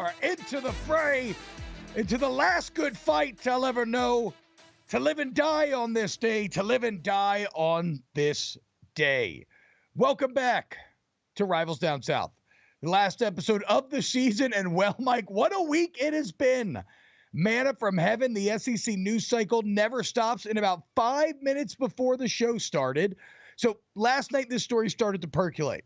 DeBoer into the fray, into the last good fight I'll ever know, to live and die on this day, to live and die on this day. Welcome back to Rivals Down South, the last episode of the season, and well, Mike, what a week it has been. Manna from heaven, the SEC news cycle never stops. In about 5 minutes before the show started, so last night this story started to percolate.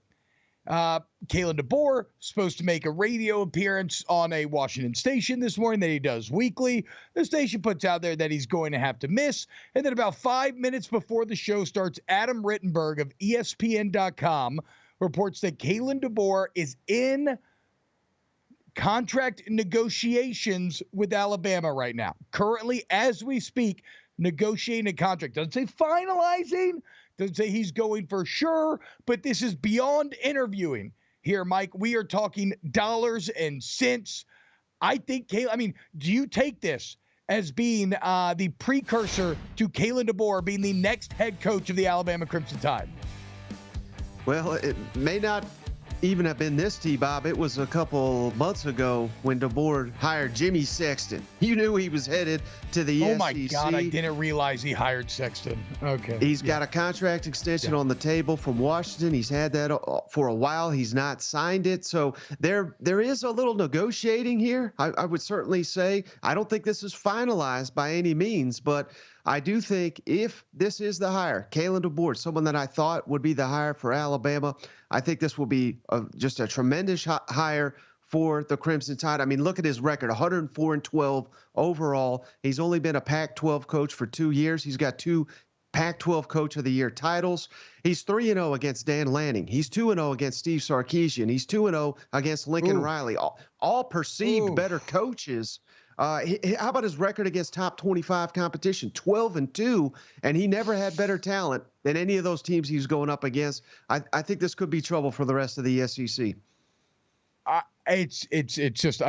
Kalen DeBoer supposed to make a radio appearance on a Washington station this morning that he does weekly. The station puts out there that he's going to have to miss. And then about 5 minutes before the show starts, Adam Rittenberg of ESPN.com reports that Kalen DeBoer is in contract negotiations with Alabama right now. Currently, as we speak, negotiating a contract. Doesn't say finalizing. Doesn't say he's going for sure, but this is beyond interviewing here, Mike. We are talking dollars and cents. I think, do you take this as being the precursor to Kalen DeBoer being the next head coach of the Alabama Crimson Tide? Well, it may not even have been this, T-Bob. It was a couple months ago when DeBoer hired Jimmy Sexton. You knew he was headed to the SEC. Oh, my God, I didn't realize he hired Sexton. Okay. He's got a contract extension on the table from Washington. He's had that for a while. He's not signed it. So there is a little negotiating here, I would certainly say. I don't think this is finalized by any means, but I do think if this is the hire, Kalen DeBoer, someone that I thought would be the hire for Alabama, I think this will be just a tremendous hire for the Crimson Tide. I mean, look at his record, 104-12 overall. He's only been a Pac-12 coach for 2 years. He's got 2 Pac-12 Coach of the Year titles. He's 3-0 against Dan Lanning. He's 2-0 against Steve Sarkisian. He's 2-0 against Lincoln Riley. All perceived better coaches. How about his record against top 25 competition? 12-2, and he never had better talent than any of those teams he's going up against. I think this could be trouble for the rest of the SEC. It's just,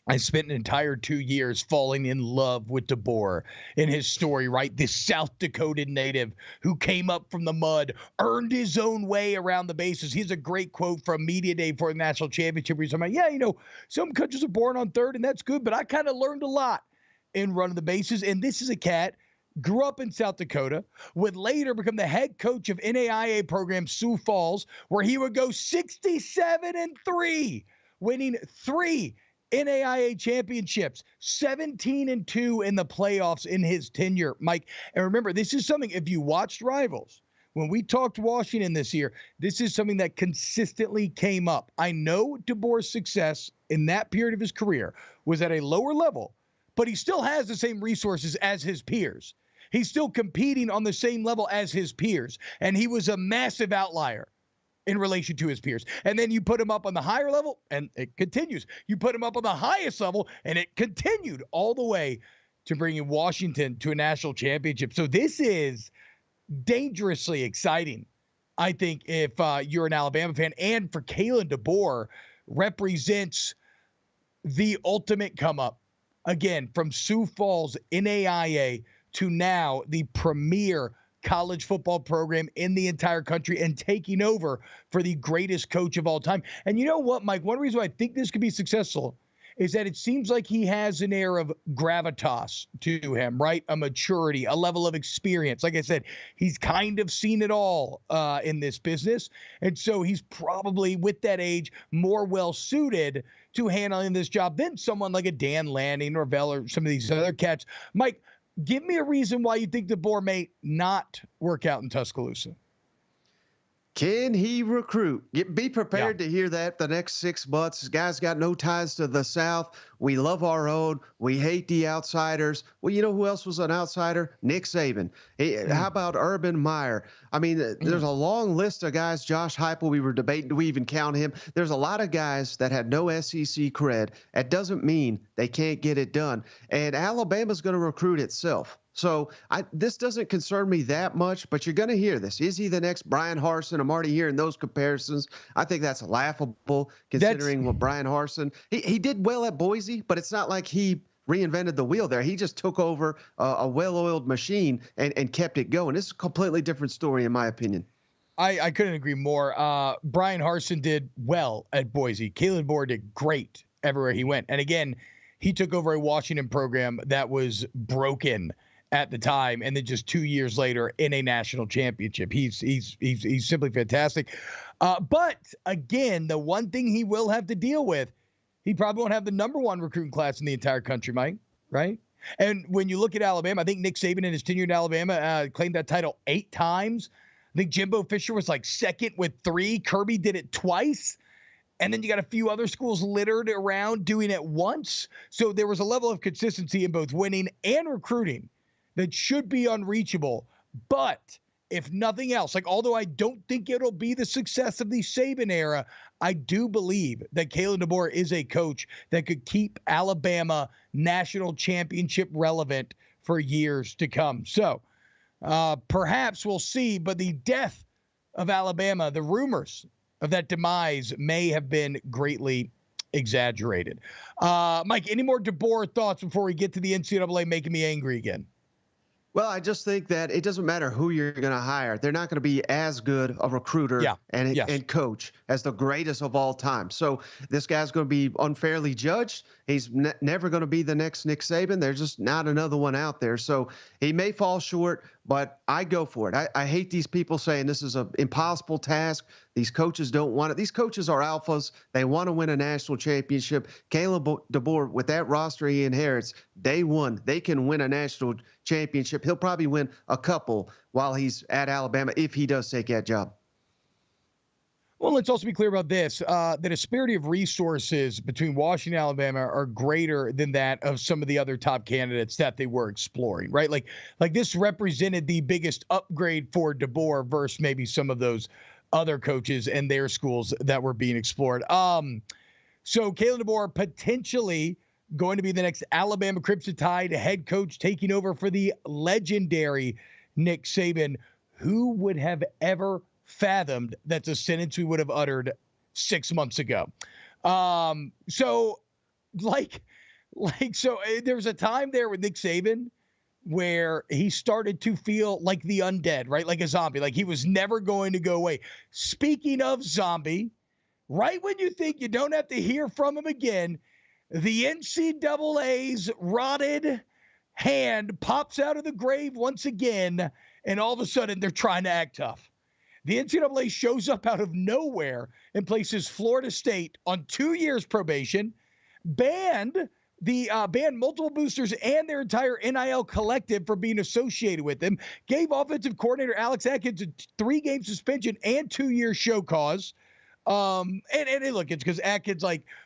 I spent an entire 2 years falling in love with DeBoer in his story, right? This South Dakota native who came up from the mud, earned his own way around the bases. Here's a great quote from Media Day for the National Championship. Where he's talking about, some coaches are born on third, and that's good, but I kind of learned a lot in running the bases. And this is a cat, grew up in South Dakota, would later become the head coach of NAIA program Sioux Falls, where he would go 67-3, winning 3 NAIA championships, 17-2 in the playoffs in his tenure, Mike. And remember, this is something, if you watched Rivals, when we talked Washington this year, this is something that consistently came up. I know DeBoer's success in that period of his career was at a lower level, but he still has the same resources as his peers. He's still competing on the same level as his peers, and he was a massive outlier in relation to his peers. And then you put him up on the higher level, and it continues. You put him up on the highest level, and it continued all the way to bringing Washington to a national championship. So this is dangerously exciting, I think, if you're an Alabama fan. And for Kalen DeBoer, represents the ultimate come up. Again, from Sioux Falls NAIA to now the premier college football program in the entire country and taking over for the greatest coach of all time. And you know what, Mike? One reason why I think this could be successful is that it seems like he has an air of gravitas to him, right? A maturity, a level of experience. Like I said, he's kind of seen it all in this business. And so he's probably, with that age, more well-suited to handling this job than someone like a Dan Lanning, Norvell, or some of these other cats. Mike, give me a reason why you think DeBoer may not work out in Tuscaloosa. Can he recruit? Be prepared to hear that the next 6 months. This guy's got no ties to the South. We love our own. We hate the outsiders. Well, you know who else was an outsider? Nick Saban. How about Urban Meyer? I mean, there's a long list of guys. Josh Heupel, we were debating, do we even count him? There's a lot of guys that had no SEC cred. That doesn't mean they can't get it done. And Alabama's going to recruit itself. So this doesn't concern me that much, but you're going to hear this. Is he the next Brian Harsin? I'm already hearing those comparisons. I think that's laughable considering what Brian Harsin, he did well at Boise, but it's not like he reinvented the wheel there. He just took over a well-oiled machine and kept it going. It's a completely different story in my opinion. I couldn't agree more. Brian Harsin did well at Boise. Kalen DeBoer did great everywhere he went. And again, he took over a Washington program that was broken at the time, and then just 2 years later in a national championship. He's simply fantastic. But again, the one thing he will have to deal with, he probably won't have the number one recruiting class in the entire country, Mike, right? And when you look at Alabama, I think Nick Saban in his tenure in Alabama claimed that title 8 times. I think Jimbo Fisher was like second with 3. Kirby did it twice. And then you got a few other schools littered around doing it once. So there was a level of consistency in both winning and recruiting that should be unreachable. But if nothing else, like, although I don't think it'll be the success of the Saban era, I do believe that Kalen DeBoer is a coach that could keep Alabama national championship relevant for years to come. So perhaps we'll see, but the death of Alabama, the rumors of that demise may have been greatly exaggerated. Mike, any more DeBoer thoughts before we get to the NCAA making me angry again? Well, I just think that it doesn't matter who you're going to hire. They're not going to be as good a recruiter and coach as the greatest of all time. So this guy's going to be unfairly judged. He's never going to be the next Nick Saban. There's just not another one out there. So he may fall short, but I go for it. I hate these people saying this is an impossible task. These coaches don't want it. These coaches are alphas. They want to win a national championship. Caleb DeBoer, with that roster he inherits, day one, they can win a national championship. He'll probably win a couple while he's at Alabama if he does take that job. Well, let's also be clear about this. The disparity of resources between Washington and Alabama are greater than that of some of the other top candidates that they were exploring, right? Like this represented the biggest upgrade for DeBoer versus maybe some of those other coaches and their schools that were being explored. So Kalen DeBoer potentially going to be the next Alabama Crimson Tide head coach, taking over for the legendary Nick Saban. Who would have ever fathomed that's a sentence we would have uttered 6 months ago? So there was a time there with Nick Saban where he started to feel like the undead, right? Like a zombie, like he was never going to go away. Speaking of zombie, right when you think you don't have to hear from him again, the NCAA's rotted hand pops out of the grave once again, and all of a sudden they're trying to act tough. The NCAA shows up out of nowhere and places Florida State on 2 years probation, banned multiple boosters and their entire NIL collective for being associated with them, gave offensive coordinator Alex Atkins a 3-game suspension and 2-year show cause. And look, it's because Atkins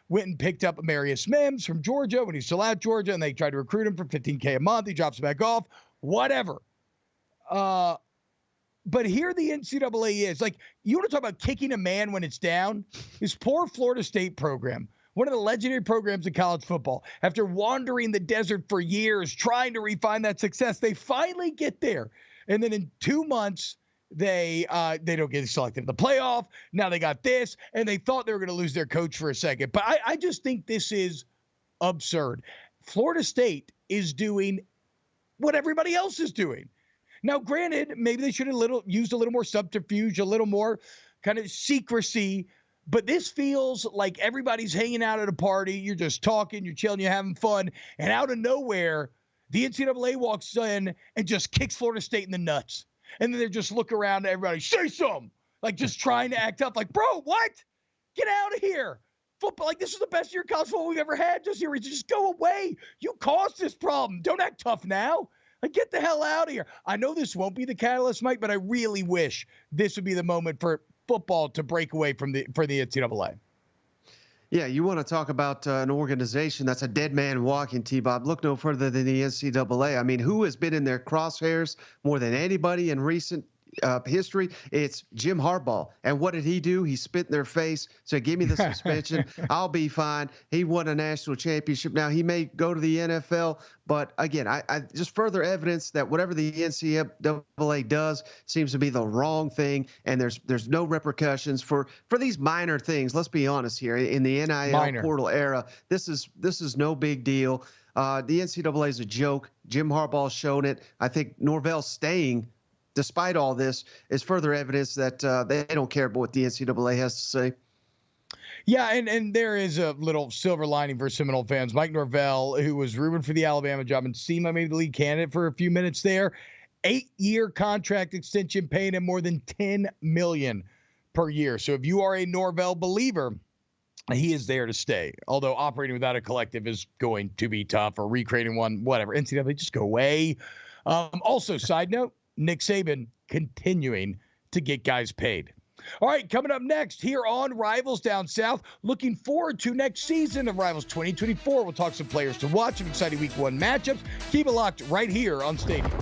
went and picked up Amarius Mims from Georgia when he's still at Georgia, and they tried to recruit him for $15K a month. He drops back off, whatever. But here the NCAA is you want to talk about kicking a man when it's down. This poor Florida State program, one of the legendary programs in college football, after wandering the desert for years, trying to refine that success, they finally get there. And then in 2 months, they don't get selected in the playoff. Now they got this, and they thought they were going to lose their coach for a second. But I just think this is absurd. Florida State is doing what everybody else is doing. Now, granted, maybe they should have used a little more subterfuge, a little more kind of secrecy, but this feels like everybody's hanging out at a party. You're just talking, you're chilling, you're having fun, and out of nowhere, the NCAA walks in and just kicks Florida State in the nuts. And then they just look around at everybody, say something, just trying to act up, bro, what? Get out of here. Football, this is the best year of college football we've ever had. Just go away. You caused this problem. Don't act tough now. Get the hell out of here. I know this won't be the catalyst, Mike, but I really wish this would be the moment for football to break away for the NCAA. Yeah, you want to talk about an organization that's a dead man walking, T-Bob. Look no further than the NCAA. I mean, who has been in their crosshairs more than anybody in recent history? It's Jim Harbaugh. And what did he do? He spit in their face, said, give me the suspension. I'll be fine. He won a national championship. Now, he may go to the NFL, but again, I just further evidence that whatever the NCAA does seems to be the wrong thing, and there's no repercussions for these minor things. Let's be honest here. In the NIL portal era, this is no big deal. The NCAA is a joke. Jim Harbaugh's shown it. I think Norvell staying despite all this is further evidence that they don't care about what the NCAA has to say. Yeah, and there is a little silver lining for Seminole fans. Mike Norvell, who was rumored for the Alabama job and SEMA, maybe the lead candidate for a few minutes there, 8-year contract extension, paying him more than $10 million per year. So if you are a Norvell believer, he is there to stay. Although operating without a collective is going to be tough, or recreating one, whatever. NCAA, just go away. Also, side note, Nick Saban continuing to get guys paid. All right, coming up next here on Rivals Down South, looking forward to next season of Rivals 2024. We'll talk some players to watch, some exciting Week 1 matchups. Keep it locked right here on Stadium.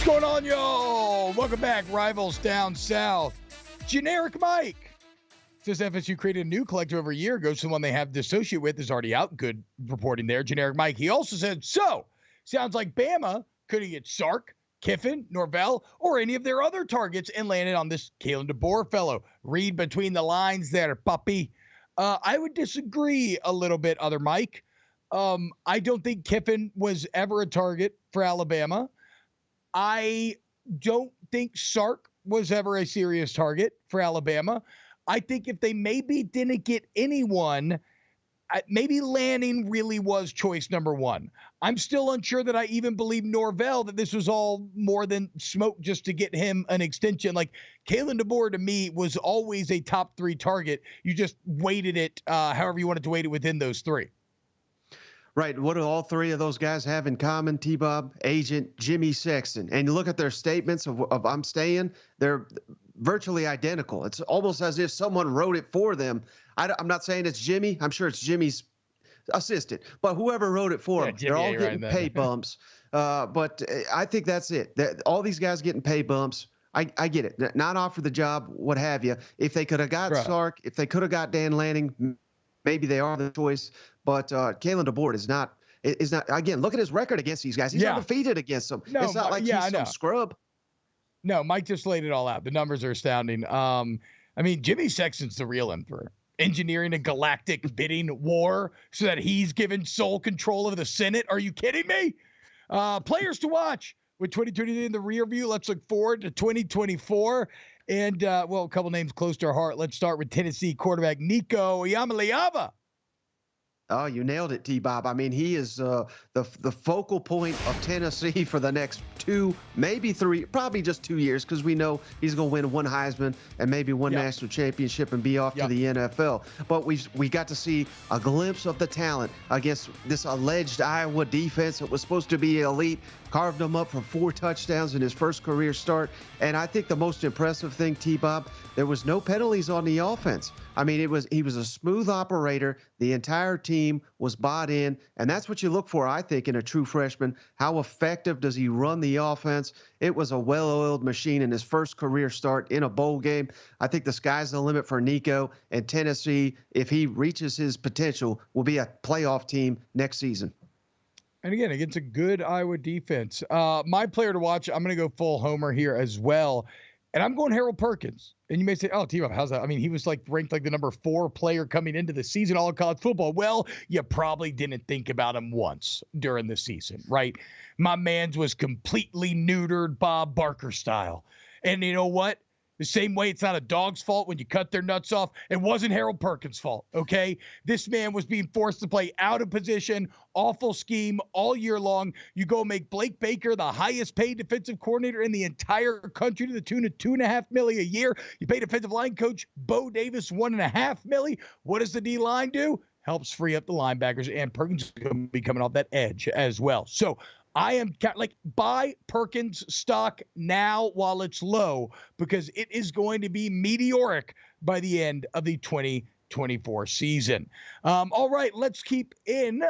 What's going on, y'all? Welcome back, Rivals Down South. Generic Mike says FSU created a new collective over a year ago. Someone they have to associate with is already out. Good reporting there, Generic Mike. He also said, so, sounds like Bama couldn't get Sark, Kiffin, Norvell, or any of their other targets and landed on this Kalen DeBoer fellow. Read between the lines there, puppy. I would disagree a little bit, other Mike. I don't think Kiffin was ever a target for Alabama. I don't think Sark was ever a serious target for Alabama. I think if they maybe didn't get anyone, maybe Lanning really was choice number one. I'm still unsure that I even believe Norvell, that this was all more than smoke just to get him an extension. Like, Kalen DeBoer to me was always a top 3 target. You just weighted it however you wanted to weight it within those 3. Right. What do all 3 of those guys have in common, T-Bob? Agent Jimmy Sexton. And you look at their statements of I'm staying, they're virtually identical. It's almost as if someone wrote it for them. I'm not saying it's Jimmy. I'm sure it's Jimmy's assistant. But whoever wrote it for them, Jimmy, they're all getting pay bumps. But I think that's it. All these guys getting pay bumps. I get it. Not offer the job, what have you. If they could have got Sark, if they could have got Dan Lanning, maybe they are the choice. But Kalen DeBoer is not. Again, look at his record against these guys. He's undefeated against them. No, it's not like he's some scrub. No, Mike just laid it all out. The numbers are astounding. I mean, Jimmy Sexton's the real emperor. Engineering a galactic bidding war so that he's given sole control of the Senate. Are you kidding me? Players to watch with 2023 in the rear view. Let's look forward to 2024. And, a couple names close to our heart. Let's start with Tennessee quarterback Nico Iamaleava. Oh, you nailed it, T-Bob. I mean, he is the focal point of Tennessee for the next 2, maybe 3, probably just 2 years, because we know he's going to win one Heisman and maybe one national championship and be off to the NFL. But we got to see a glimpse of the talent against this alleged Iowa defense that was supposed to be elite. Carved him up for 4 touchdowns in his first career start. And I think the most impressive thing, T-Bob, there was no penalties on the offense. I mean, he was a smooth operator. The entire team was bought in, and that's what you look for, I think, in a true freshman. How effective does he run the offense? It was a well-oiled machine in his first career start in a bowl game. I think the sky's the limit for Nico, and Tennessee, if he reaches his potential, will be a playoff team next season. And again, against a good Iowa defense. My player to watch, I'm going to go full homer here as well. And I'm going Harold Perkins. And you may say, oh, T-Bob, how's that? I mean, he was ranked the number 4 player coming into the season, all of college football. Well, you probably didn't think about him once during the season, right? My man's was completely neutered Bob Barker style. And you know what? The same way it's not a dog's fault when you cut their nuts off, it wasn't Harold Perkins' fault, okay? This man was being forced to play out of position, awful scheme all year long. You go make Blake Baker the highest paid defensive coordinator in the entire country to the tune of $2.5 million a year. You pay defensive line coach Bo Davis $1.5 million. What does the D-line do? Helps free up the linebackers, and Perkins is going to be coming off that edge as well. So I am buy Perkins stock now while it's low, because it is going to be meteoric by the end of the 2024 season. All right, let's keep in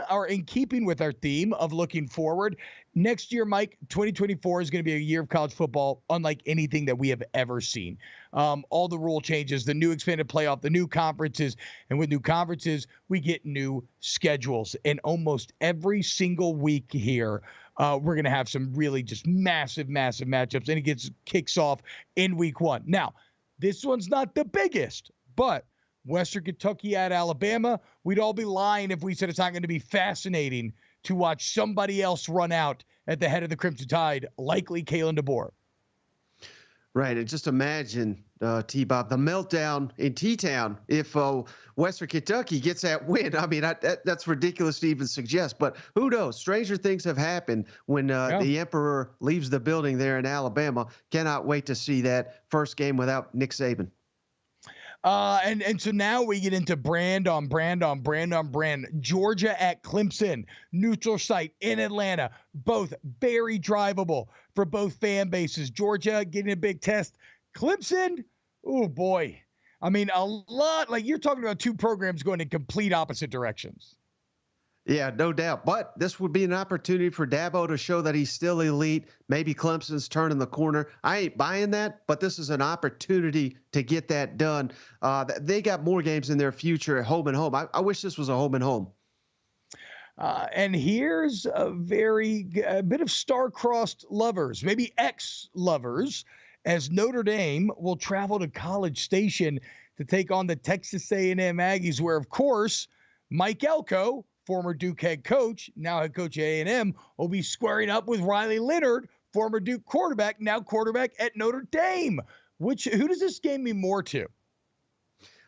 keeping with our theme of looking forward. Next year, Mike, 2024 is going to be a year of college football unlike anything that we have ever seen. All the rule changes, the new expanded playoff, the new conferences, and with new conferences, we get new schedules. And almost every single week here, we're going to have some really just massive matchups, and it kicks off in week 1. Now, this one's not the biggest, but Western Kentucky at Alabama, we'd all be lying if we said it's not going to be fascinating to watch somebody else run out at the head of the Crimson Tide, likely Kalen DeBoer. Right, and just imagine, T-Bob, the meltdown in T-Town if Western Kentucky gets that win. I mean, that's ridiculous to even suggest, but who knows? Stranger things have happened when the Emperor leaves the building there in Alabama. Cannot wait to see that first game without Nick Saban. And so now we get into brand on brand. Georgia at Clemson, neutral site in Atlanta, both very drivable for both fan bases. Georgia getting a big test. Clemson, oh boy. I mean, a lot, you're talking about 2 programs going in complete opposite directions. Yeah, no doubt. But this would be an opportunity for Dabo to show that he's still elite. Maybe Clemson's turning the corner. I ain't buying that, but this is an opportunity to get that done. They got more games in their future at home and home. I wish this was a home and home. And here's a bit of star-crossed lovers, maybe ex-lovers, as Notre Dame will travel to College Station to take on the Texas A&M Aggies, where, of course, Mike Elko, former Duke head coach, now head coach at A&M, will be squaring up with Riley Leonard, former Duke quarterback, now quarterback at Notre Dame. Who does this game mean more to?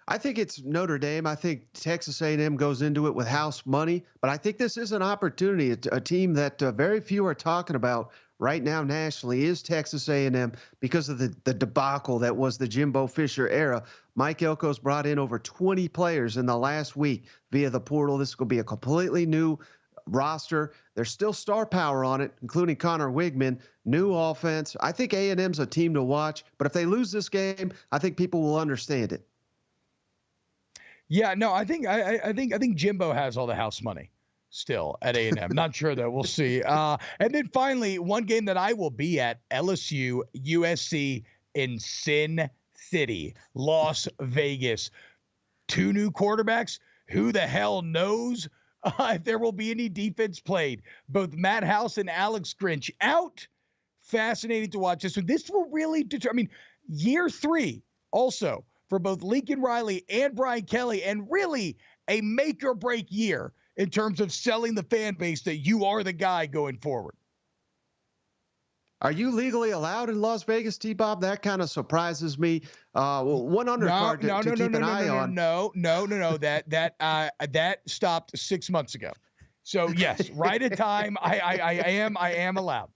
I think it's Notre Dame. I think Texas A&M goes into it with house money, but I think this is an opportunity. A team that very few are talking about right now nationally is Texas A&M because of the debacle that was the Jimbo Fisher era. Mike Elko's brought in over 20 players in the last week via the portal. This is going to be a completely new roster. There's still star power on it, including Connor Wigman. New offense. I think A&M's a team to watch, but if they lose this game, I think people will understand it. Yeah, no, I think Jimbo has all the house money still at A&M. Not sure though. We'll see. And then finally, one game that I will be at: LSU, USC in Sin City, Las Vegas. 2 new quarterbacks. Who the hell knows if there will be any defense played? Both Matt House and Alex Grinch out. Fascinating to watch this one. This will really determine year 3 also for both Lincoln Riley and Brian Kelly, and really a make or break year in terms of selling the fan base that you are the guy going forward. Are you legally allowed in Las Vegas, T-Bob? That kind of surprises me. Well, one No, undercard no, to no, no, keep no, an no, eye no, no, on. no. That stopped 6 months ago. So yes, right at time. I am allowed.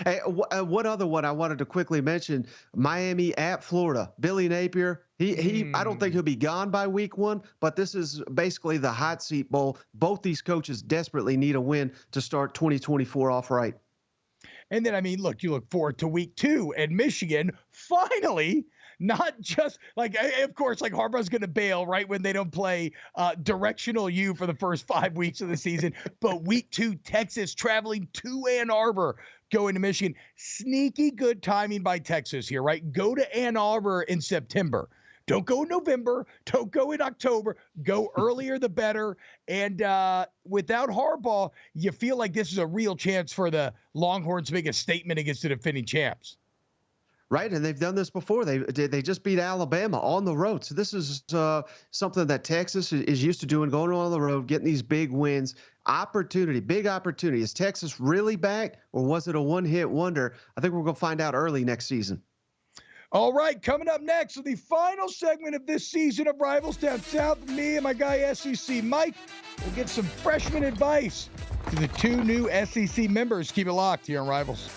Hey, one other one I wanted to quickly mention: Miami at Florida. Billy Napier. I don't think he'll be gone by week 1, but this is basically the hot seat bowl. Both these coaches desperately need a win to start 2024 off right. And then, I mean, look, you look forward to week 2 and Michigan finally, not just like, of course, like Harbaugh's going to bail right when they don't play directional U for the first 5 weeks of the season. But week 2, Texas traveling to Ann Arbor, going to Michigan. Sneaky good timing by Texas here, right? Go to Ann Arbor in September. Don't go in November. Don't go in October. Go earlier the better. And without Harbaugh, you feel like this is a real chance for the Longhorns to make a statement against the defending champs. Right, and they've done this before. They just beat Alabama on the road. So this is something that Texas is used to doing, going on the road, getting these big wins. Big opportunity. Is Texas really back, or was it a one-hit wonder? I think we're going to find out early next season. All right, coming up next, so the final segment of this season of Rivals Down South, me and my guy SEC Mike will get some freshman advice to the 2 new SEC members. Keep it locked here on Rivals.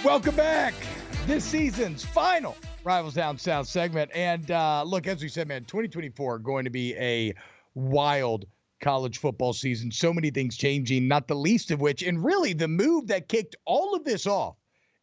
Welcome back. This season's final Rivals Down South segment. And look, as we said, man, 2024 going to be a wild college football season. So many things changing, not the least of which, and really the move that kicked all of this off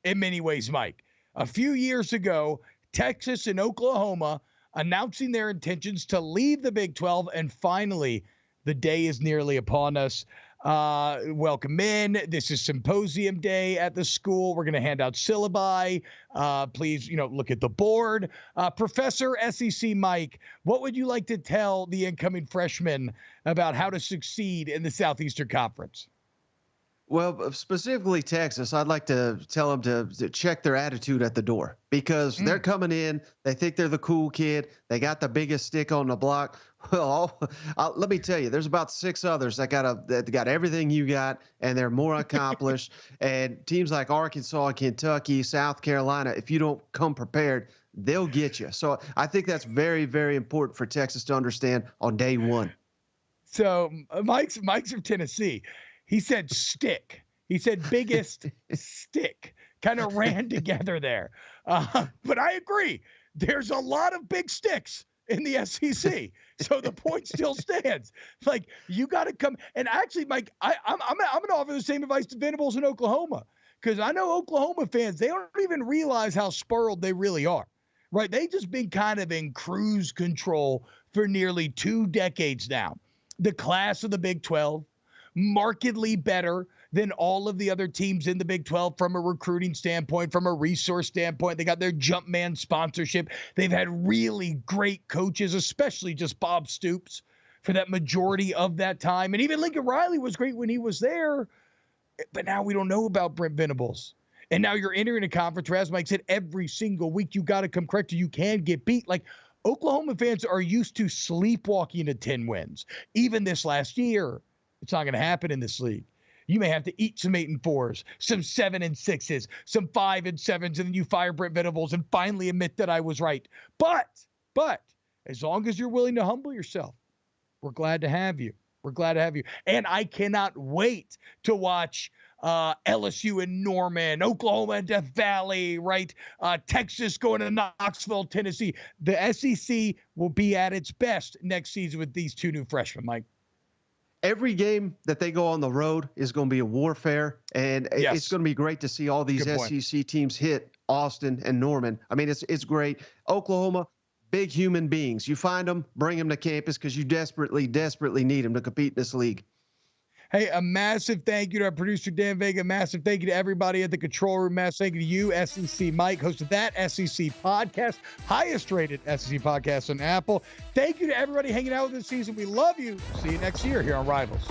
in many ways, Mike. A few years ago, Texas and Oklahoma announcing their intentions to leave the Big 12, and finally, the day is nearly upon us. Welcome in. This is symposium day at the school. We're going to hand out syllabi. Please, look at the board. Professor SEC Mike, what would you like to tell the incoming freshmen about how to succeed in the Southeastern Conference? Well, specifically Texas, I'd like to tell them to check their attitude at the door because they're coming in. They think they're the cool kid. They got the biggest stick on the block. Well, let me tell you, there's about 6 others that got everything you got, and they're more accomplished. And teams like Arkansas, Kentucky, South Carolina, if you don't come prepared, they'll get you. So I think that's very, very important for Texas to understand on day one. So Mike's from Tennessee. He said stick. He said biggest stick. Kind of ran together there. But I agree. There's a lot of big sticks in the SEC. So the point still stands. Like, you got to come. And actually, Mike, I'm going to offer the same advice to Venables in Oklahoma, because I know Oklahoma fans, they don't even realize how spoiled they really are. Right? They just been kind of in cruise control for nearly 2 decades now. The class of the Big 12, markedly better than all of the other teams in the Big 12 from a recruiting standpoint, from a resource standpoint. They got their Jumpman sponsorship. They've had really great coaches, especially just Bob Stoops for that majority of that time. And even Lincoln Riley was great when he was there. But now we don't know about Brent Venables. And now you're entering a conference where, as Mike said, every single week you got to come correct or you can get beat. Like, Oklahoma fans are used to sleepwalking to 10 wins. Even this last year, it's not going to happen in this league. You may have to eat some 8 and 4s, some 7 and 6s, some 5 and 7s, and then you fire Brent Venables and finally admit that I was right. But as long as you're willing to humble yourself, we're glad to have you. We're glad to have you. And I cannot wait to watch LSU and Norman, Oklahoma and Death Valley, right? Texas going to Knoxville, Tennessee. The SEC will be at its best next season with these 2 new freshmen, Mike. Every game that they go on the road is going to be a warfare, and it's going to be great to see all these SEC teams hit Austin and Norman. I mean, it's great. Oklahoma, big human beings. You find them, bring them to campus because you desperately, desperately need them to compete in this league. Hey, a massive thank you to our producer, Dan Vega. Massive thank you to everybody at the control room. Massive thank you to you, SEC Mike, host of That SEC Podcast, highest rated SEC podcast on Apple. Thank you to everybody hanging out with us this season. We love you. See you next year here on Rivals.